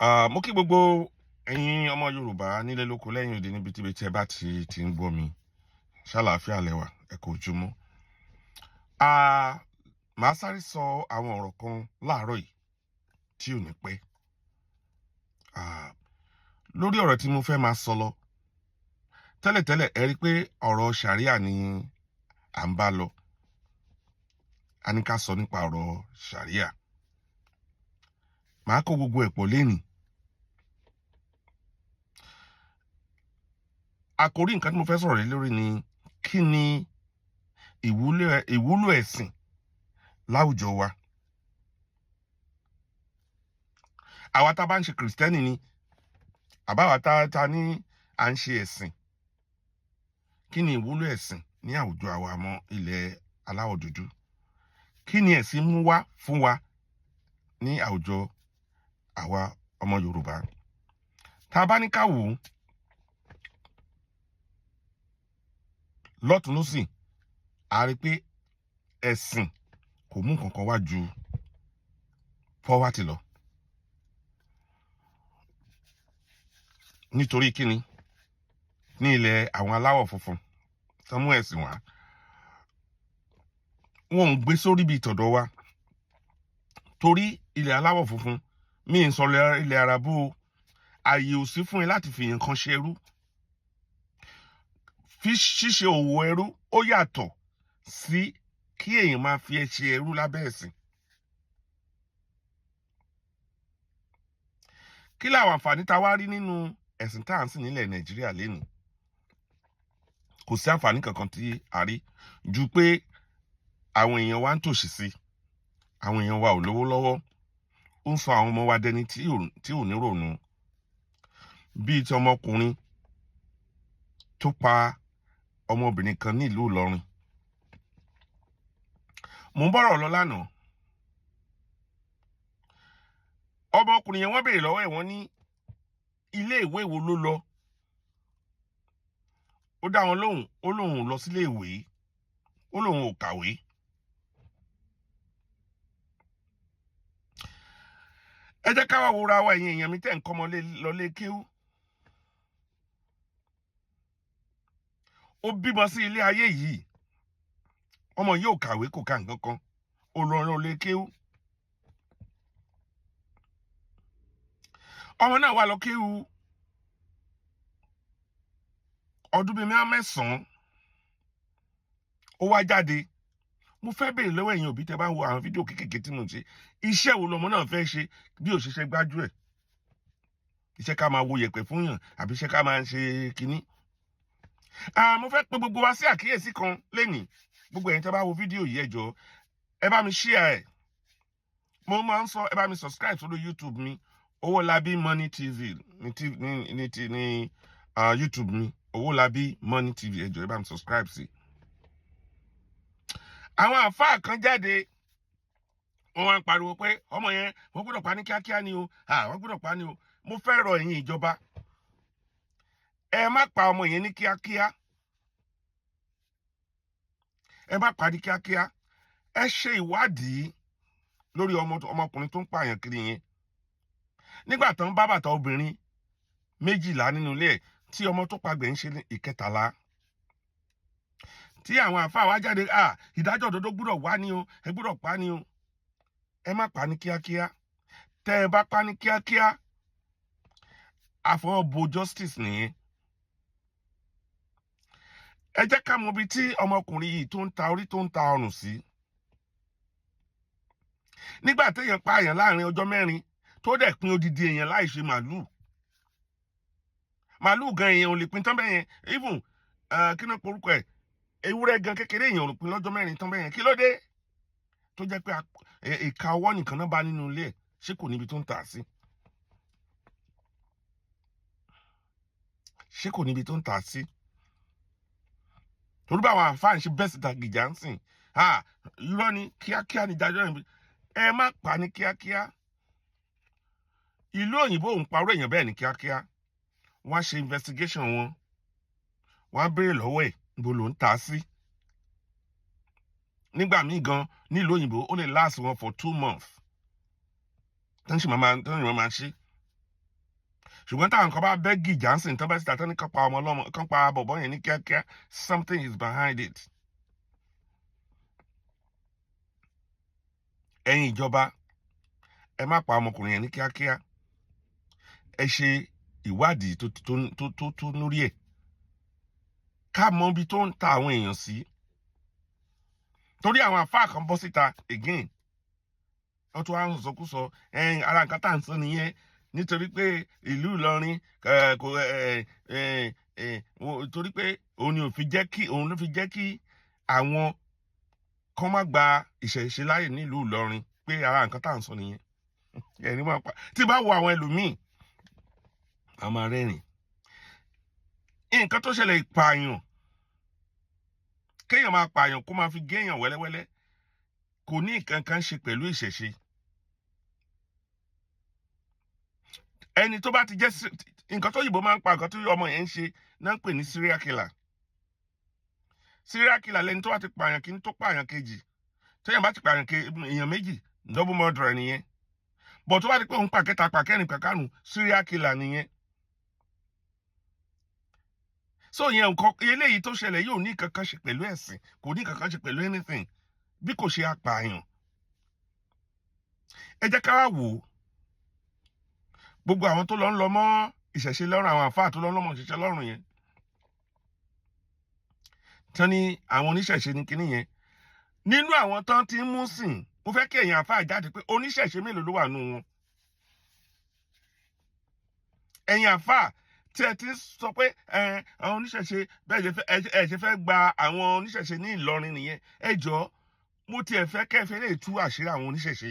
Mo kí gbogbo ẹ̀yin ọmọ Yorùbá nílé lóko lẹ́yìn òde níbi tí ẹ bá ti ń gbọ́ mi. Ṣàlàáfíà lẹ́wà, ẹ kú ojúmọ́. Màá sáré sọ àwọn ọ̀rọ̀ kan láàárọ̀ yìí tí ò ní pẹ́. Lórí ọ̀rọ̀ tí mo fẹ́ máa sọ lọ. Tẹ́lẹ̀tẹ́lẹ̀ ẹ rí pé ọ̀rọ̀ ṣàríà ni à ń bá lọ. A ní ká sọ nípa ọ̀rọ̀ ṣàríà. Màá kó gbogbo ẹ̀ pọ̀ lénìí. Àkòrí nǹkan tí mo fẹ́ sọ̀rọ̀ lé lórí ni kí ni ìwúlò ẹ̀sìn láwùjọ wa. Àwa tá bá ń ṣe Kìrìsìtẹ́nì ni àbáwa tá ní à ń ṣe ẹ̀sìn. Kí ni ìwúlò ẹ̀sìn ní àwùjọ àwa ọmọ ilẹ̀ aláwọ̀ dúdú? Kí ni ẹ̀sìn mú wá fún wa ní àwùjọ àwa ọmọ Yorùbá? Tá a bá ní ká wò ó lọ́tùn lósì, a rí pé ẹ̀sìn kò mú nǹkan kan wá ju poverty lọ. Nítorí kíni? Ní ilẹ̀ àwọn aláwọ̀ funfun tó mú ẹ̀sìn wá, wọn ò gbé sórí bíi tọ̀dọ̀ wa. Torí ilẹ̀ aláwọ̀ funfun, mi ń sọ ilẹ̀ Arabu o, ààyè ò sí fún ẹ láti fi nǹkan ṣe ẹrú. Ṣíṣe òwò ẹrú ó yàtọ̀ sí kí èèyàn máa fi ẹ ṣe ẹrú lábẹ́ ẹ̀sìn. Kí làwọn àǹfààní tá a wá rí nínú ẹ̀sìn tá à ń sìn nílẹ̀ Nàìjíríà lénìí? Kò sí àǹfààní kankan tí a rí ju pé àwọn èèyàn wa ń tòṣì sí, àwọn èèyàn wa ò lówó lọ́wọ́, ó ń sọ àwọn ọmọ wa dẹni tí ò ní rònú. Bíi ti ọmọkùnrin tó pa ọmọbìnrin kan ní ìlú Ìlọrin. Mo ń bọ̀rọ̀ lọ lánàá. Ọmọkùnrin yẹn wọ́n béèrè lọ́wọ́ ẹ̀, wọ́n ní ilé ìwé wo ló lọ. Ó dá wọn lóhùn, ó lóhùn lọ sílé ìwé, ó lóhùn ò kàwé. Ẹ jẹ́ ká wá wòra wa ẹ̀yin èèyàn mi tẹ́ ń kọ́mọ lọlé kéwú. Ó bímọ sí ilé ayé yìí, ọmọ yìí ò kàwé, kò ka nǹkan kan, ó lọ lé kéwú. Ọmọ náà wá lọ kéwú ọdún bíi mẹ́sàn-án, ó wá jáde. Mo fẹ́ béèrè lọ́wọ́ ẹ̀yin òbí tẹ́ bá ń wo àwọn fídíò kéékèèké tí mo ń ṣe, iṣẹ́ wo lọmọ náà fẹ́ ṣe bí òṣìṣẹ́ gbájú ẹ̀? Iṣẹ́ ká máa wo yẹ̀pẹ̀ fún yàn àbí iṣẹ́ ká máa ṣe kinní? Mo fẹ́ pe gbogbo wa sí àkíyèsí kan lénìí. Gbogbo ẹ̀yin tẹ́ bá wo fídíò yìí, ẹ jọ̀ọ́ ẹ bá mi share ẹ̀. Mo máa ń sọ ẹ bá mi subscribe sórí YouTube mi, Owolabi Money TV ní YouTube mi, Owolabi Money TV. Ẹ jọ̀ọ́ ẹ bá mi subscribe sí. Àwọn àfáà kan jáde, wọ́n wá ń pariwo pé ọmọ yẹn wọ́n gbọ́dọ̀ pa ní kíákíá ni o, wọ́n gbọ́dọ̀ pa ni o. Mo fẹ́ rọ̀ ẹ̀yin ìjọba, ẹ má pa ọmọ yẹn ní kíákíá. Ẹ má pa ní kíákíá. Ẹ ṣe ìwádìí lórí ọmọkùnrin tó ń pààyàn kiri yẹn. Nígbà tó ń bá bàtà obìnrin 12 nínú ilé ẹ̀, tí ọmọ tó pagbẹ̀ ń ṣe 13. Tí àwọn àfáà wá jáde, ìdájọ́ òdodo gbọ́dọ̀ wá ní o, ẹ gbọ́dọ̀ pa ní o. Ẹ má pa ní kíákíá. Tẹ́ ẹ bá pa ní kíákíá, àfọwọ́bo justice nìyẹn. Ẹ jẹ́ ká mọ ibi tí ọmọkùnrin yìí tó ń ta orí tó ń ta ọrùn sí. Nígbà téèyàn pa èèyàn láàrin ọjọ́ 4 tó dẹ̀ pín odidi èèyàn láì ṣe màlúù. Màlúù gan èèyàn ò lè pín tán bẹ́ẹ̀ yẹn. Even kí ni porúkọ ẹ̀? Ewúrẹ́ gan kékeré èèyàn ò lè pín lọ́jọ́ 4 tán bẹ́ẹ̀ yẹn. Kí ló dé? Tó jẹ́ pé ìka ọwọ́ nìkan náà bá nínú ilé ẹ̀, ṣé kò níbi tó ń tà sí? Ṣé kò níbi tó ń tà sí? Torí báwọn àǹfààní ṣe bẹ́ẹ̀ síta gìjà ń sìn. Irọ́ ni, kíákíá ni ìdájọ́ yẹn. Ẹ má pa ní kíákíá. Ìlú òyìnbó ń parọ́ èèyàn bẹ́ẹ̀ ní kíákíá. Wọ́n á ṣe investigation wọn. Wọ́n á béèrè lọ́wọ́ ẹ̀ níbo ló ń tà sí. Nígbà míì gan nílùú òyìnbó ó lè last wọn for 2 months. Tán sì máa ṣe. ṣùgbọ́n táwọn kan bá bẹ́gì Johnson tó bá síta tó ní kan pa ọmọ ọlọ́mọ kan pa bọ̀bọ́ yẹn ní kíákíá something is behind it. ẹ̀yin ìjọba ẹ má pa ọmọkùnrin yẹn ní kíákíá, ẹ ṣe ìwádìí tó lórí ẹ̀ ká mọ ibi tó ń ta àwọn èèyàn sí, torí àwọn àfáà kan bọ́ síta again wọ́n tún wá ń sọkúsọ ara nǹkan tá à ń sọ nìyẹn nítorí pé ìlú Ìlọrin torí pé òun ló fi jẹ́ kí àwọn kan má gba ìṣẹ̀ṣe láàyè nílùú Ìlọrin, pé ara nǹkan tá à ń sọ nìyẹn. ẹni máa pa tí bá wo àwọn ẹlòmíì a máa rẹ́rìn. nǹkan tó ṣẹlẹ̀ ìpààyàn, kéèyàn máa pààyàn kó máa fi géèyàn wẹ́lẹ́wẹ́lẹ́ kò ní nǹkan kan ṣe pẹ̀lú ìṣẹ̀ṣe. ẹni tó bá ti jẹ́ nǹkan tó yìnbó máa ń pa nǹkan tó ọmọ yẹn ń ṣe náà ń pè ní serial killer. serial killer lẹni tó bá ti pààyàn kí ní tó pààyàn kejì, téèyàn bá ti pààyàn èèyàn méjì double murder nìyẹn, bọ̀ tó bá ti pé òun pàkẹ́ta pàkẹ́rin pàkánù serial killer nìyẹn. so yẹn nǹkan eléyìí tó ṣẹlẹ̀ yóò ní nǹkan kan ṣe pẹ̀lú ẹ̀sìn, kò ní nǹkan kan ṣe pẹ̀lú anything bí kò ṣe apààyàn. ẹ jẹ́ ká wá wò ó, gbogbo àwọn tó lọ ń lọ mọ́ ìṣẹ̀ṣe lọ́rùn, àwọn àfáà tó lọ ń lọ mọ́ ìṣẹ̀ṣe lọ́rùn yẹn tán ní àwọn oníṣẹ̀ṣe ní kinní yẹn, nínú àwọn tán ti ń mú sìn, mo fẹ́ kí ẹ̀yin àfáà jáde pé oníṣẹ̀ṣe mélòó ló wà nù wọn. ẹ̀yin àfáà tí ẹ ti ń sọ pé àwọn oníṣẹ̀ṣe bẹ́ẹ̀ ṣe fẹ́ gba àwọn oníṣẹ̀ṣe ní Ìlọrin nìyẹn, ẹ jọ̀ọ́ mo tiẹ̀ fẹ́ kẹ́fẹ́ lè tú àṣírí àwọn oníṣẹ̀ṣe.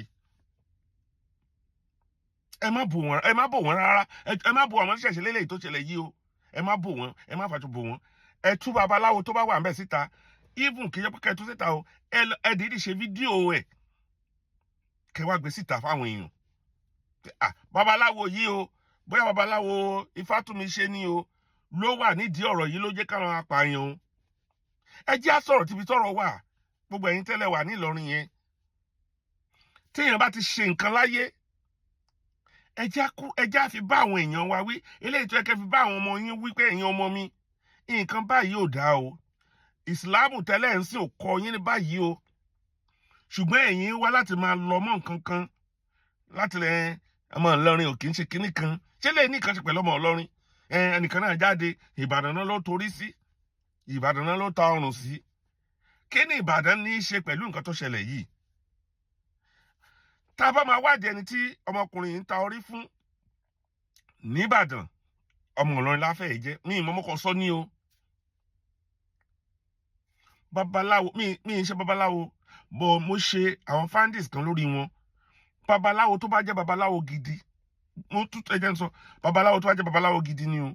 ẹ má bò wọ́n rárá, ẹ má bò àwọn oníṣẹ̀ṣe lélẹ́yìí tó ṣẹlẹ̀ yìí o, ẹ má bò wọ́n, ẹ má fàtú bò wọ́n. ẹ tú babaláwo tó bá wà ńbẹ̀ síta, even kì í yẹ kẹ́ tú síta o, ẹ dìídì ṣe fídíò ẹ̀ kẹ́ wá gbé síta fáwọn èèyàn. babaláwo yìí o, bóyá babaláwo Ifátúnmiṣe ni o ló wà nídìí ọ̀rọ̀ yìí ló jẹ́ káwọn apààyàn o. ẹ jẹ́ á sọ̀rọ̀ tíbi tọ́rọ̀ wà, gbogbo ẹ̀yin tẹ́lẹ̀ wà ní Ìlọrin yẹn. téèyàn bá ti ṣe nǹkan láyé, ẹ jẹ́ á fi bá àwọn èèyàn wa wí, eléyìí tó yẹ kẹ́ fi bá àwọn ọmọ yín wí pé ẹ̀yin ọmọ mi nǹkan báyìí ò dáa o, ìsìláàmù tẹ́lẹ̀ ń sìn ò kọ́ yín ní báyìí o, ṣùgbọ́n ẹ̀yin wá láti máa lọ mọ́ nǹkan kan láti ọmọ Ìlọrin ò kì í ṣe kinní kan, ṣé lè ní nǹkan ṣe pẹ̀lú ọmọ Ìlọrin? ẹnìkan náà jáde Ìbàdàn náà ló torí sí, Ìbàdàn náà ló ta ọrùn sí, kí ni Ìbàdàn ní í ṣe pẹ̀lú nǹkan tó ṣẹlẹ̀ yìí? tá a bá máa wádìí ẹni tí ọmọkùnrin yìí ń ta orí fún nìbàdàn, ọmọ Ìlọrin láfẹ́ yìí jẹ́, mi ìmọ̀ mọ́kàn sọ ní o. babaláwo mi ń ṣe babaláwo, bọ̀ mo ṣe àwọn findings kan lórí wọn. babaláwo tó bá jẹ́ babaláwo gidi, mo tún ẹjẹ́ ń sọ, babaláwo tó bá jẹ́ babaláwo gidi ni o,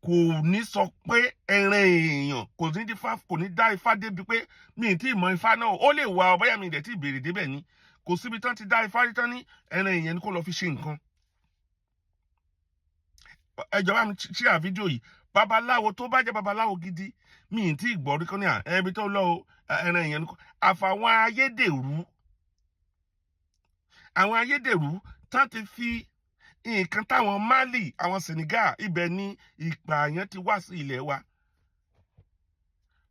kò ní sọ pé ẹran èèyàn kò ní dá ifá débi pé mi ì tí ì mọ ifá náà, ó lè wà ọbẹ̀yà mi ìdẹ̀ tí ìbéèrè débẹ̀ ni, kò síbi tán ti dá ifá rí tán ní ẹran èèyàn ni kó lọ fi ṣe nǹkan. ẹjọ́ bá mi ṣíà fídíò yìí, babaláwo tó bá jẹ́ babaláwo gidi mi ì tí ì gbọ́ rí kan ní ẹbí tó lọ ẹran èèyàn ni kó, àfàwọn ayédèrú tán ti fi nǹkan táwọn Mali, àwọn Senegal, ibẹ̀ ni ìpààyàn ti wá sí ilẹ̀ wa.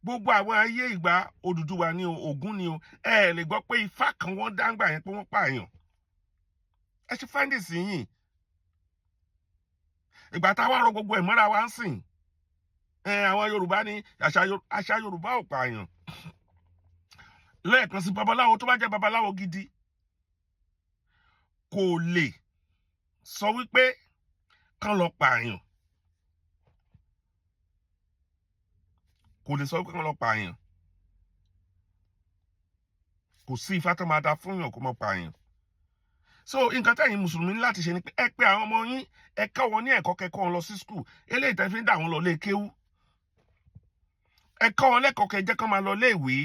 gbogbo àwọn ayé ìgbà Odùduwà ni o, Ògún ni o, ẹ lè gbọ́ pé ifá kan wọ́n dáńgbà yẹn pé wọ́n pààyàn. ẹ ṣe findings yìí, ìgbà táwa rọ gbogbo ẹ̀ mọ́ra wa ń sìn, àwọn Yorùbá ní àṣà Yorùbá ò pààyàn. lẹ́ẹ̀kan sí, babaláwo tó bá jẹ́ babaláwo gidi kò lè sọ wípé kán lọ pààyàn, kò lè sọ wípé kán lọ pààyàn, kò sí ifá tó máa da fún yàn kó mọ pààyàn. so nǹkan tẹ̀yin mùsùlùmí ní láti ṣe ni pé ẹ pé àwọn ọmọ yín, ẹ kọ́ wọn ní ẹ̀kọ́, kẹ́kọ́ wọn lọ sí skul, eléyìí tẹ́ fi ń dà wọn lọ lé kéwú, ẹ kọ́ wọn lẹ́kọ̀ọ́, kẹ́ jẹ́ kán máa lọ lé ìwé,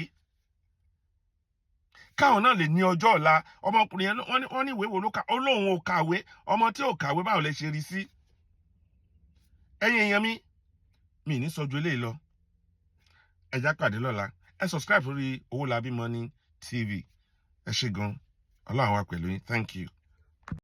káwọn náà lè ní ọjọ́ ọ̀la. ọmọkùnrin yẹn wọ́n ní ìwé wo ló kà, ó lóun ò kàwé, ọmọ tí ò kàwé báwo lẹ ṣe rí sí? ẹ̀yin èèyàn mi ní sọ ju eléyìí lọ, ẹ já pàdé lọ́la, ẹ subscribe lórí Owólabí Money TV. ẹ ṣé gan, Ọlọ́run wà pẹ̀lú yín, thank you.